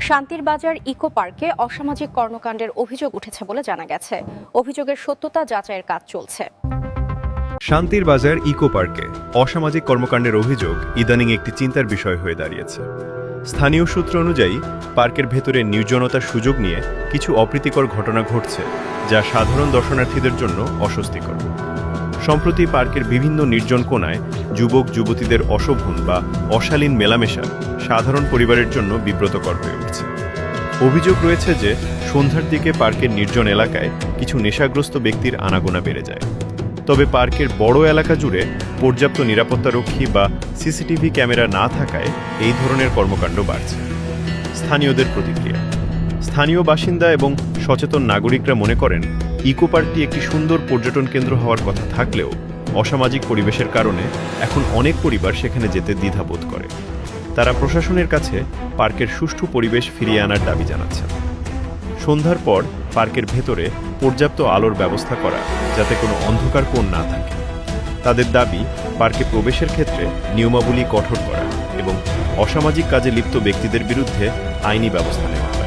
শান্তির বাজার ইকো পার্কে অসামাজিক কর্মকাণ্ডের অভিযোগ উঠেছে বলে জানা গেছে। অভিযোগের সত্যতা যাচাইয়ের কাজ চলছে। শান্তির বাজার ইকো পার্কে অসামাজিক কর্মকাণ্ডের অভিযোগ ইদানিং একটি চিন্তার বিষয় হয়ে দাঁড়িয়েছে। স্থানীয় সূত্র অনুযায়ী পার্কের ভেতরে নির্জনতার সুযোগ নিয়ে কিছু অপ্রীতিকর ঘটনা ঘটছে, যা সাধারণ দর্শনার্থীদের জন্য অস্বস্তিকর। সম্প্রতি পার্কের বিভিন্ন নির্জন কোণায় যুবক যুবতীদের অশোভন বা অশালীন মেলামেশা সাধারণ পরিবারের জন্য বিব্রতকর হয়ে উঠছে। অভিযোগ রয়েছে যে সন্ধ্যার দিকে পার্কের নির্জন এলাকায় কিছু নেশাগ্রস্ত ব্যক্তির আনাগোনা বেড়ে যায়। তবে পার্কের বড় এলাকা জুড়ে পর্যাপ্ত নিরাপত্তারক্ষী বা সিসিটিভি ক্যামেরা না থাকায় এই ধরনের কর্মকাণ্ড বাড়ছে। স্থানীয়দের প্রতিক্রিয়া। স্থানীয় বাসিন্দা এবং সচেতন নাগরিকরা মনে করেন ইকো পার্কটি একটি সুন্দর পর্যটন কেন্দ্র হওয়ার কথা থাকলেও অসামাজিক পরিবেশের কারণে এখন অনেক পরিবার সেখানে যেতে দ্বিধাবোধ করে। তারা প্রশাসনের কাছে পার্কের সুষ্ঠু পরিবেশ ফিরিয়ে আনার দাবি জানাচ্ছেন। সন্ধ্যার পর পার্কের ভেতরে পর্যাপ্ত আলোর ব্যবস্থা করা, যাতে কোনো অন্ধকার কোণ না থাকে। তাদের দাবি পার্কে প্রবেশের ক্ষেত্রে নিয়মাবলী কঠোর করা এবং অসামাজিক কাজে লিপ্ত ব্যক্তিদের বিরুদ্ধে আইনি ব্যবস্থা নেওয়া।